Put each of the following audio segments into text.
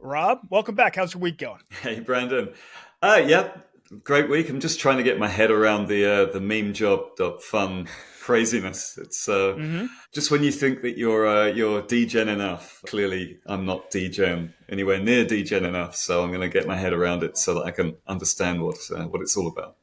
Rob, welcome back. How's your week going? Hey, Brandon. Yeah, great week. I'm just trying to get my head around the meme job fun craziness. It's Hmm. just when you think that you're degen enough. Clearly, I'm not degen anywhere near degen enough. So I'm going to get my head around it so that I can understand what it's all about.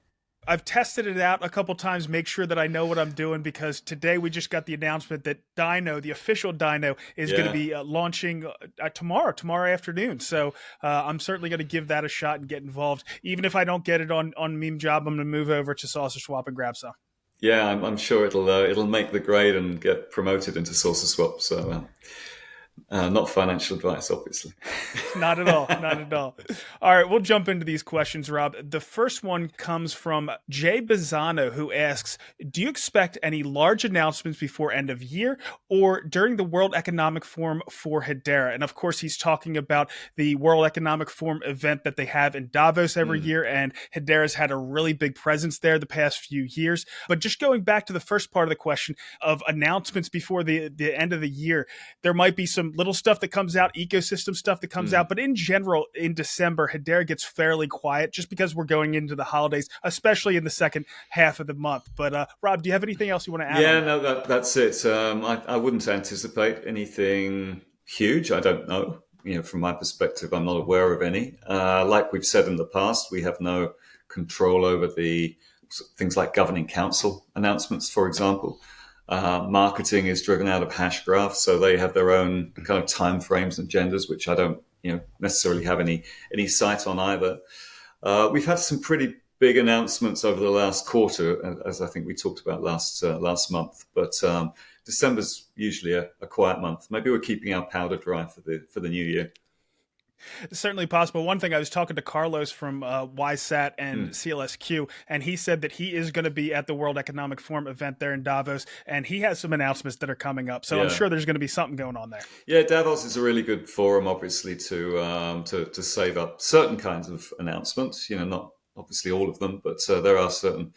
I've tested it out a couple times, make sure that I know what I'm doing because today we just got the announcement that Dino, the official Dino, is going to Yeah. be launching tomorrow afternoon. So I'm certainly going to give that a shot and get involved. Even if I don't get it on Meme Job, I'm going to move over to Sausage Swap and grab some. Yeah, I'm sure it'll make the grade and get promoted into Saucer Swap. So not financial advice, obviously. Not at all. Not at all. All right, we'll jump into these questions, Rob. The first one comes from Jay Bizano, who asks, do you expect any large announcements before end of year or during the World Economic Forum for Hedera? And of course, he's talking about the World Economic Forum event that they have in Davos every Mm. year, and Hedera's had a really big presence there the past few years. But just going back to the first part of the question of announcements before the end of the year, there might be some little stuff that comes out, ecosystem stuff that comes out. Mm. But in general, in December, Hedera gets fairly quiet just because we're going into the holidays, especially in the second half of the month. But Rob, do you have anything else you want to add on Yeah, that? no, that's it. I wouldn't anticipate anything huge. I don't know. From my perspective, I'm not aware of any. Like we've said in the past, we have no control over the things like governing council announcements, for example. Marketing is driven out of hash graphs, so they have their own kind of time frames and agendas, which I don't, necessarily have any sight on either. We've had some pretty big announcements over the last quarter, as I think we talked about last month. But December's usually a quiet month. Maybe we're keeping our powder dry for the new year. It's certainly possible. One thing, I was talking to Carlos from YSAT and Hmm. CLSQ, and he said that he is going to be at the World Economic Forum event there in Davos, and he has some announcements that are coming up. So I'm Yeah, sure there's going to be something going on there. yeah. Davos is a really good forum, obviously, to save up certain kinds of announcements. Not obviously all of them, but there are certain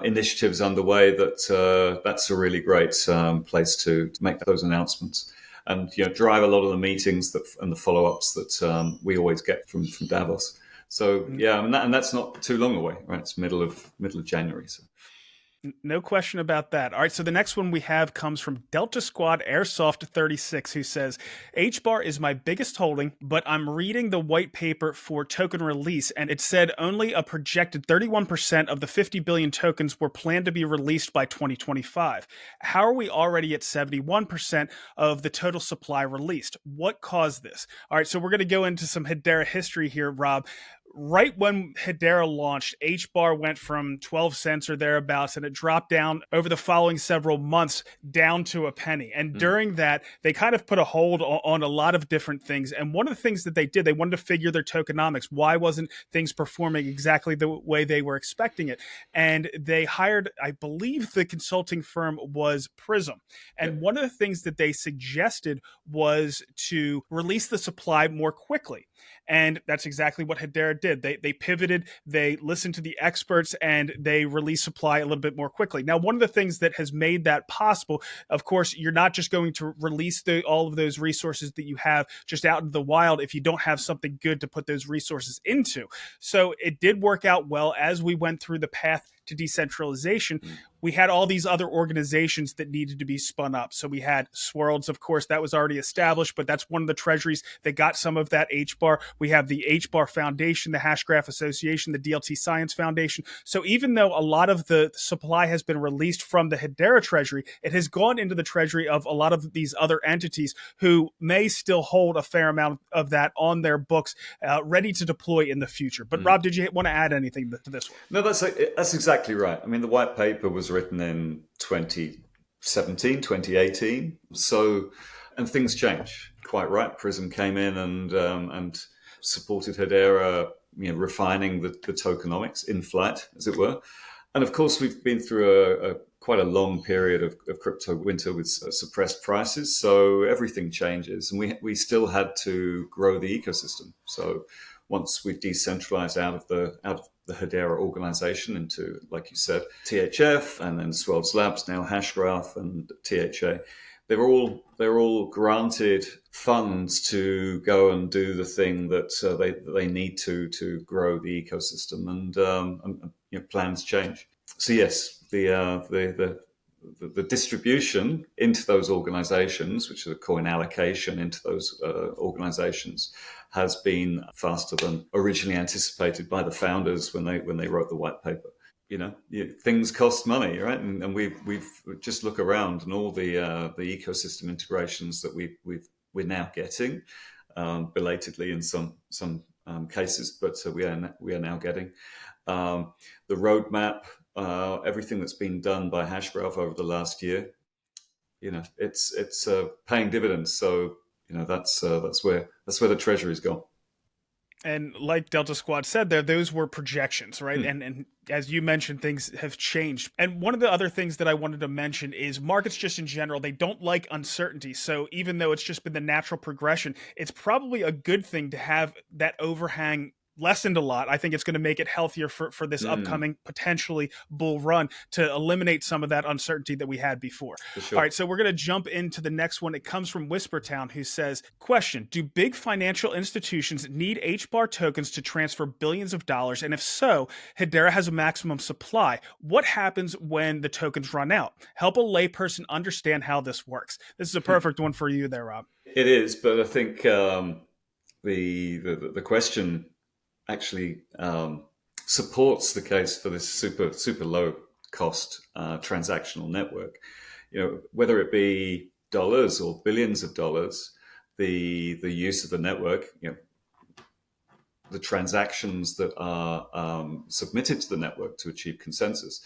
initiatives underway that's a really great place to make those announcements and drive a lot of the meetings and the follow-ups that we always get from Davos. So yeah, and that's not too long away, right? It's middle of January. So No question about that. All right, so the next one we have comes from Delta Squad Airsoft 36, who says, HBAR is my biggest holding, but I'm reading the white paper for token release, and it said only a projected 31% of the 50 billion tokens were planned to be released by 2025. How are we already at 71% of the total supply released? What caused this? All right, so we're going to go into some Hedera history here, Rob. Right when Hedera launched, HBAR went from 12 cents or thereabouts, and it dropped down over the following several months down to a penny. And mm, during that, they kind of put a hold on a lot of different things. And one of the things that they did, they wanted to figure their tokenomics. Why wasn't things performing exactly the way they were expecting it? And they hired, I believe the consulting firm was Prism. yeah. And one of the things that they suggested was to release the supply more quickly. And that's exactly what Hedera did. They pivoted, they listened to the experts, and they released supply a little bit more quickly. Now, one of the things that has made that possible, of course, you're not just going to release all of those resources that you have just out in the wild if you don't have something good to put those resources into. So it did work out well as we went through the path to decentralization. Mm, We had all these other organizations that needed to be spun up. So we had Swirlds, of course, that was already established, but that's one of the treasuries that got some of that HBAR. We have the HBAR Foundation, the Hashgraph Association, the DLT Science Foundation. So even though a lot of the supply has been released from the Hedera treasury, it has gone into the treasury of a lot of these other entities who may still hold a fair amount of that on their books, ready to deploy in the future. But mm. Rob, did you want to add anything to this one? No, that's exactly right. I mean, the white paper was written in 2017, 2018. So, and things change. Quite right. Prism came in and supported Hedera, refining the tokenomics in flight, as it were. And of course, we've been through a quite a long period of crypto winter with suppressed prices. So everything changes, and we still had to grow the ecosystem. So once we decentralized out of the Hedera organization into, like you said, THF and then Swells Labs, now Hashgraph and THA. they're all granted funds to go and do the thing that they need to grow the ecosystem, and plans change. So yes, the distribution into those organizations, which are the coin allocation into those organizations, has been faster than originally anticipated by the founders when they wrote the white paper. Things cost money, right? And we've just look around, and all the ecosystem integrations that we're now getting, belatedly in some cases, but we are now getting the roadmap. Everything that's been done by Hashgraph over the last year, it's paying dividends. So that's where the treasury's gone. And like Delta Squad said there, those were projections, right? And as you mentioned, things have changed. And one of the other things that I wanted to mention is markets just in general, they don't like uncertainty. So even though it's just been the natural progression, it's probably a good thing to have that overhang lessened a lot. I think it's going to make it healthier for this upcoming potentially bull run, to eliminate some of that uncertainty that we had before. For sure. All right, so we're going to jump into the next one. It comes from Whispertown, who says, question, do big financial institutions need HBAR tokens to transfer billions of dollars? And if so, Hedera has a maximum supply. What happens when the tokens run out? Help a layperson understand how this works. This is a perfect one for you there, Rob. It is, but I think the question actually supports the case for this super low cost transactional network. Whether it be dollars or billions of dollars, the use of the network, the transactions that are submitted to the network to achieve consensus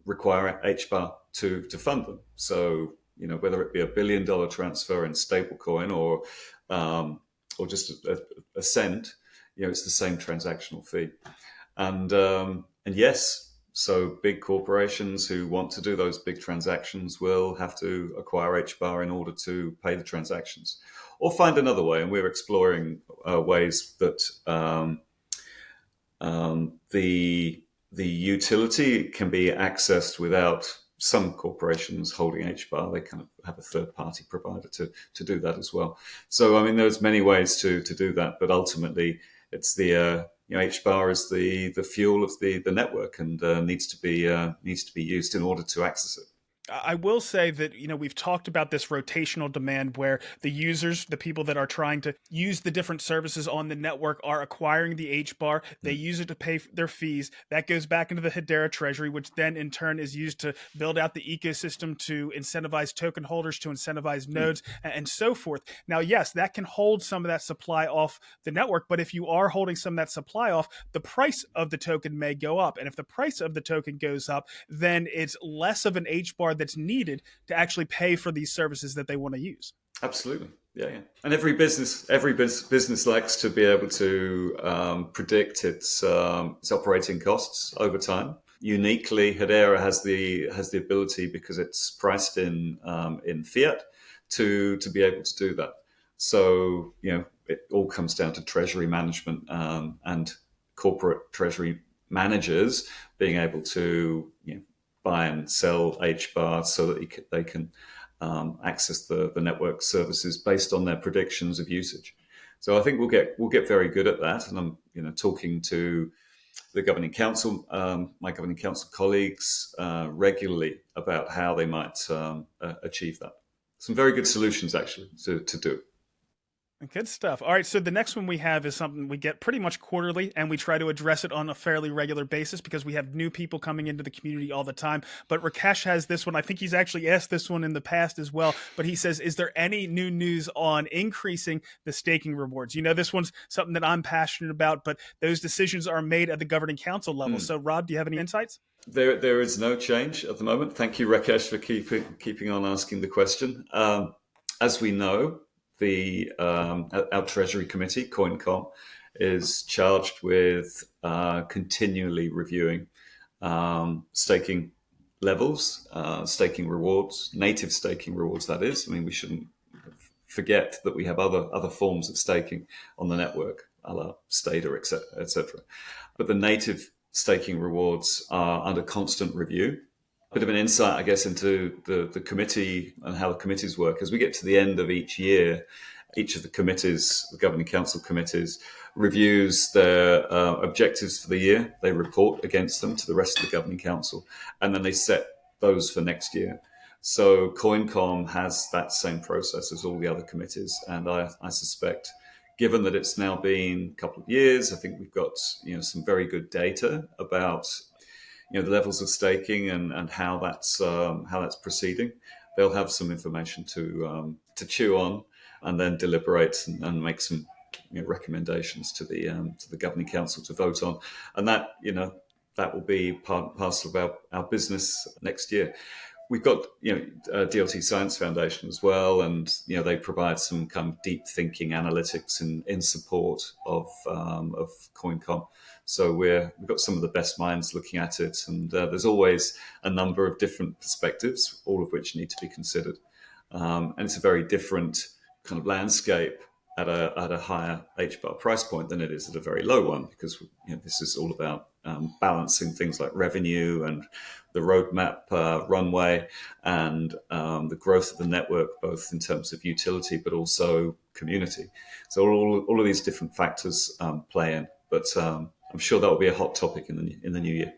require HBAR to fund them. So whether it be $1 billion transfer in stablecoin or just a cent, it's the same transactional fee. And yes, so big corporations who want to do those big transactions will have to acquire HBAR in order to pay the transactions, or find another way. And we're exploring ways that the utility can be accessed without some corporations holding HBAR. They kind of have a third-party provider to do that as well. So, there's many ways to do that, but ultimately, it's the HBAR is the fuel of the network, and needs to be used in order to access it. I will say that, we've talked about this rotational demand where the users, the people that are trying to use the different services on the network, are acquiring the HBAR. They use it to pay their fees. That goes back into the Hedera treasury, which then in turn is used to build out the ecosystem, to incentivize token holders, to incentivize nodes, and so forth. Now, yes, that can hold some of that supply off the network, but if you are holding some of that supply off, the price of the token may go up. And if the price of the token goes up, then it's less of an HBAR that's needed to actually pay for these services that they want to use. Absolutely. Yeah. And every business likes to be able to predict its operating costs over time. Uniquely, Hedera has the ability, because it's priced in fiat, to be able to do that. So it all comes down to treasury management and corporate treasury managers being able to buy and sell HBAR so that they can access the network services based on their predictions of usage. So I think we'll get very good at that. And I'm talking to the governing council, my governing council colleagues, regularly about how they might achieve that. Some very good solutions actually to do it. Good stuff. All right, so the next one we have is something we get pretty much quarterly, and we try to address it on a fairly regular basis because we have new people coming into the community all the time. But Rakesh has this one. I think he's actually asked this one in the past as well. But he says, is there any new news on increasing the staking rewards? This one's something that I'm passionate about, but those decisions are made at the governing council level. So, Rob, do you have any insights? There is no change at the moment. Thank you, Rakesh, for keeping on asking the question. As we know, our Treasury Committee, CoinCom, is charged with continually reviewing staking levels, staking rewards, native staking rewards, that is. We shouldn't forget that we have other forms of staking on the network, a la Stader, etc. But the native staking rewards are under constant review. Bit of an insight, I guess, into the committee and how the committees work. As we get to the end of each year, each of the committees, the governing council committees, reviews their objectives for the year. They report against them to the rest of the governing council, and then they set those for next year. So CoinCom has that same process as all the other committees, and I suspect, given that it's now been a couple of years, I think we've got some very good data about the levels of staking and how that's proceeding. They'll have some information to chew on, and then deliberate and make some recommendations to the governing council to vote on, and that will be part and parcel of our business next year. We've got DLT Science Foundation as well, and they provide some kind of deep thinking analytics in support of CoinCom. So we've got some of the best minds looking at it, and there's always a number of different perspectives, all of which need to be considered. And it's a very different kind of landscape at a higher HBAR price point than it is at a very low one, because this is all about balancing things like revenue and the roadmap runway and the growth of the network, both in terms of utility but also community. So all of these different factors play in, but I'm sure that will be a hot topic in the new year.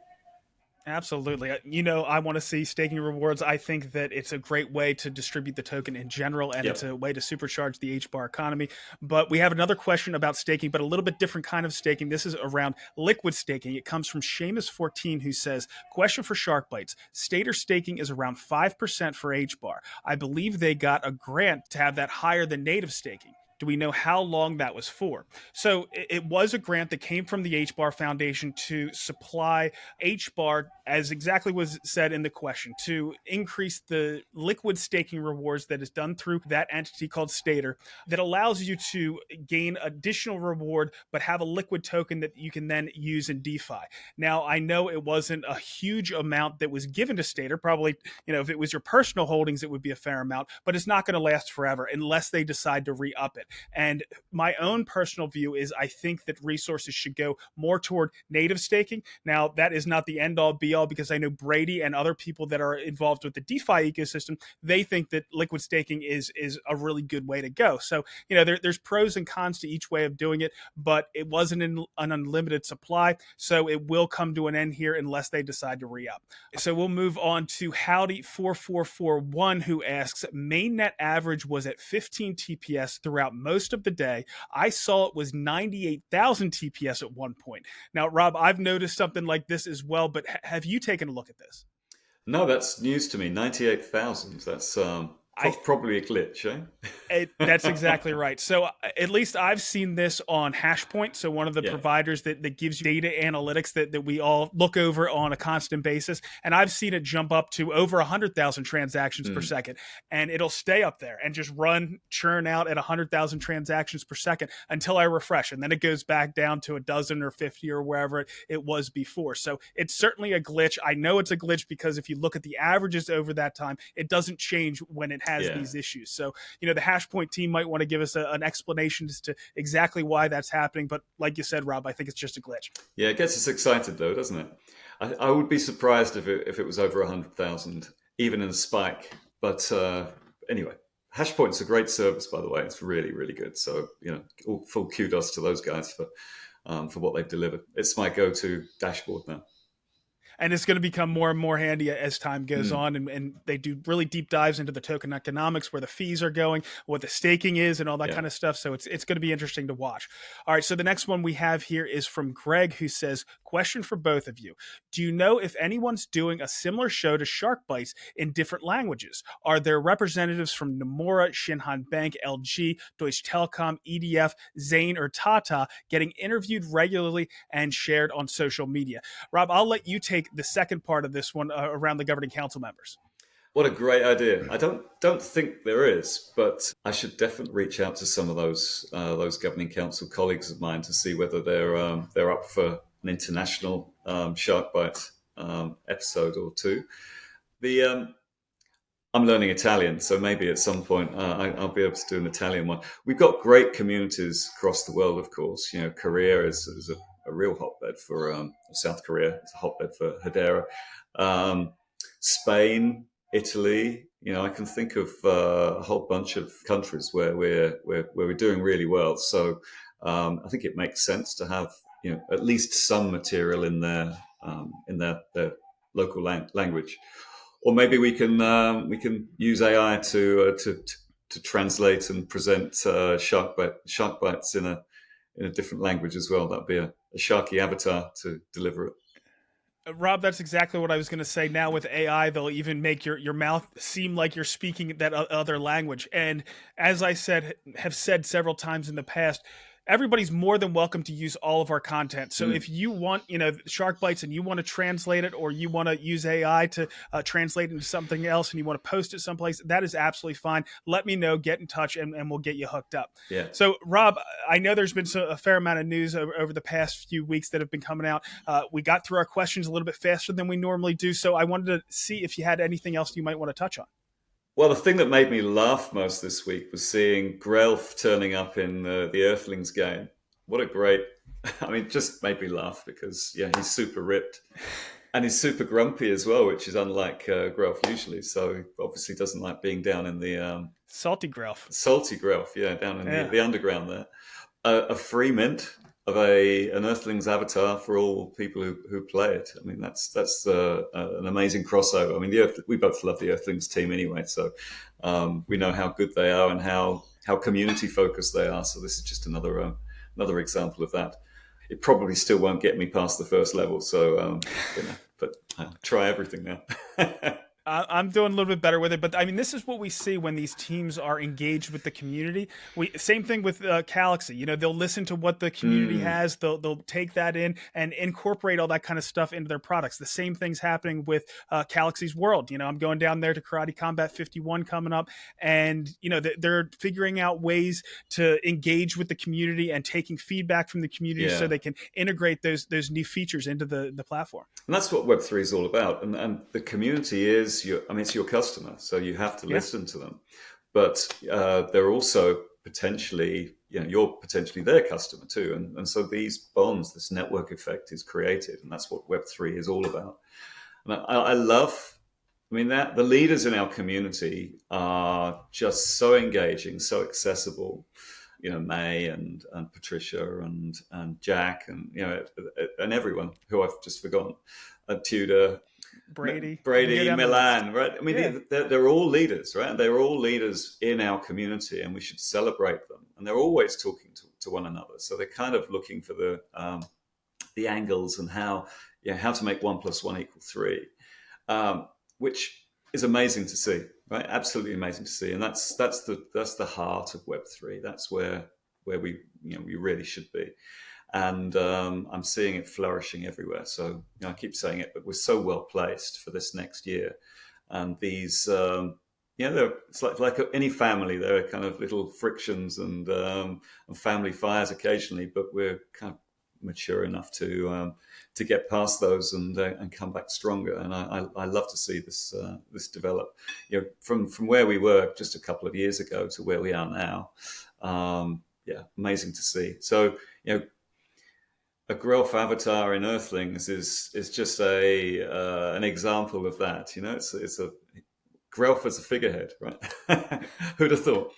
Absolutely. I want to see staking rewards. I think that it's a great way to distribute the token in general, and Yep. it's a way to supercharge the HBAR economy. But we have another question about staking, but a little bit different kind of staking. This is around liquid staking. It comes from Seamus14, who says, question for Shark Bites. Stater staking is around 5% for HBAR. I believe they got a grant to have that higher than native staking. Do we know how long that was for? So it was a grant that came from the HBAR Foundation to supply HBAR, as exactly was said in the question, to increase the liquid staking rewards that is done through that entity called Stater, that allows you to gain additional reward, but have a liquid token that you can then use in DeFi. Now, I know it wasn't a huge amount that was given to Stater. Probably, if it was your personal holdings, it would be a fair amount, but it's not going to last forever unless they decide to re-up it. And my own personal view is I think that resources should go more toward native staking. Now, that is not the end all be all, because I know Brady and other people that are involved with the DeFi ecosystem, they think that liquid staking is a really good way to go. So, there's pros and cons to each way of doing it, but it wasn't an unlimited supply. So it will come to an end here unless they decide to re-up. So we'll move on to Howdy4441, who asks, mainnet average was at 15 TPS throughout most of the day. I saw it was 98,000 TPS at one point. Now, Rob, I've noticed something like this as well, but have you taken a look at this? No, that's news to me. 98,000. That's probably a glitch, eh? That's exactly right. So at least I've seen this on Hashpoint. So one of the providers that gives you data analytics that we all look over on a constant basis. And I've seen it jump up to over 100,000 transactions per second. And it'll stay up there and just churn out at 100,000 transactions per second until I refresh. And then it goes back down to a dozen or 50 or wherever it was before. So it's certainly a glitch. I know it's a glitch because if you look at the averages over that time, it doesn't change when it has these issues. So, the Hashpoint team might want to give us an explanation as to exactly why that's happening. But like you said, Rob, I think it's just a glitch. Yeah, it gets us excited though, doesn't it? I would be surprised if it was over 100,000, even in a spike. But anyway, Hashpoint's a great service, by the way. It's really, really good. So, full kudos to those guys for what they've delivered. It's my go-to dashboard now. And it's going to become more and more handy as time goes on. And they do really deep dives into the token economics, where the fees are going, what the staking is, and all that kind of stuff. So it's going to be interesting to watch. All right. So the next one we have here is from Greg, who says, question for both of you. Do you know if anyone's doing a similar show to Shark Bites in different languages? Are there representatives from Nomura, Shinhan Bank, LG, Deutsche Telekom, EDF, Zain, or Tata getting interviewed regularly and shared on social media? Rob, I'll let you take the second part of this one around the governing council members. What a great idea! I don't think there is, but I should definitely reach out to some of those governing council colleagues of mine to see whether they're up for an international Shark Bite episode or two. I'm learning Italian, so maybe at some point I'll be able to do an Italian one. We've got great communities across the world, of course. Korea is a real hotbed for South Korea. It's a hotbed for Hedera. Spain, Italy. I can think of a whole bunch of countries where we're doing really well. So I think it makes sense to have at least some material in their local language, or maybe we can use AI to translate and present shark bites in a different language as well. That'd be a sharky avatar to deliver it. Rob, that's exactly what I was going to say. Now with AI, they'll even make your mouth seem like you're speaking that other language. And as I have said several times in the past, everybody's more than welcome to use all of our content. So if you want, Shark Bites and you want to translate it, or you want to use AI to translate it into something else and you want to post it someplace, that is absolutely fine. Let me know, get in touch, and we'll get you hooked up. Yeah. So Rob, I know there's been a fair amount of news over the past few weeks that have been coming out. We got through our questions a little bit faster than we normally do. So I wanted to see if you had anything else you might want to touch on. Well, the thing that made me laugh most this week was seeing Grelf turning up in the Earthlings game. What a great... it just made me laugh because, he's super ripped. And he's super grumpy as well, which is unlike Grelf usually. So he obviously doesn't like being down in the... Salty Grelf. Salty Grelf, down in the underground there. A free mint of an Earthlings avatar for all people who play it. That's an amazing crossover. We both love the Earthlings team anyway, so we know how good they are and how community focused they are. So this is just another example of that. It probably still won't get me past the first level, so but I'll try everything now. I'm doing a little bit better with it, but this is what we see when these teams are engaged with the community. Same thing with Galaxy. They'll listen to what the community has. They'll take that in and incorporate all that kind of stuff into their products. The same thing's happening with Galaxy's World. I'm going down there to Karate Combat 51 coming up, and they're figuring out ways to engage with the community and taking feedback from the community so they can integrate those new features into the platform. And that's what Web3 is all about. And the community is it's your customer, so you have to listen to them. But they're also potentially, you're potentially their customer too. And so these bonds, this network effect is created. And that's what Web3 is all about. And I love, that the leaders in our community are just so engaging, so accessible. May and Patricia and Jack and everyone who I've just forgotten, Tudor, Brady, Milan, right? They're all leaders, right? They're all leaders in our community, and we should celebrate them. And they're always talking to one another, so they're kind of looking for the angles and how to make 1 + 1 = 3, which is amazing to see. Right, absolutely amazing to see, and that's the heart of Web3. That's where we really should be, and I'm seeing it flourishing everywhere. So I keep saying it, but we're so well placed for this next year. And these, it's like any family. There are kind of little frictions and family fires occasionally, but we're kind of mature enough to get past those and come back stronger. And I love to see this develop. From where we were just a couple of years ago to where we are now. Amazing to see. So a Grelf avatar in Earthlings is just an example of that. It's a Grelf as a figurehead, right? Who'd have thought?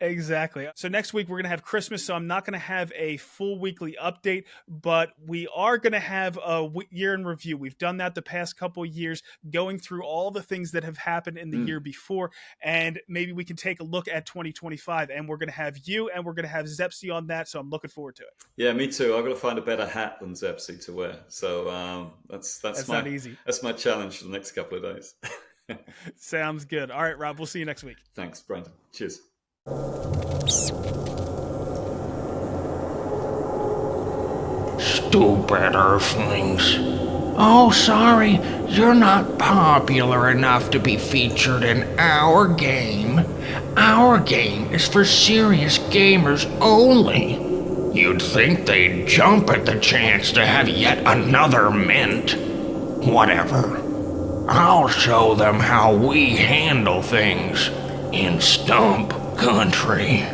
Exactly. So next week we're going to have Christmas, so I'm not going to have a full weekly update, but we are going to have a year in review. We've done that the past couple of years, going through all the things that have happened in the year before, and maybe we can take a look at 2025, and we're going to have you and we're going to have Zepsi on that, so I'm looking forward to it. Yeah, me too. I've got to find a better hat than Zepsi to wear, so that's not easy. That's my challenge for the next couple of days. Sounds good. All right, Rob, we'll see you next week. Thanks, Brandon. Cheers. Stupid Earthlings. Oh, sorry, you're not popular enough to be featured in our game. Our game is for serious gamers only. You'd think they'd jump at the chance to have yet another mint. Whatever. I'll show them how we handle things in Stump Country.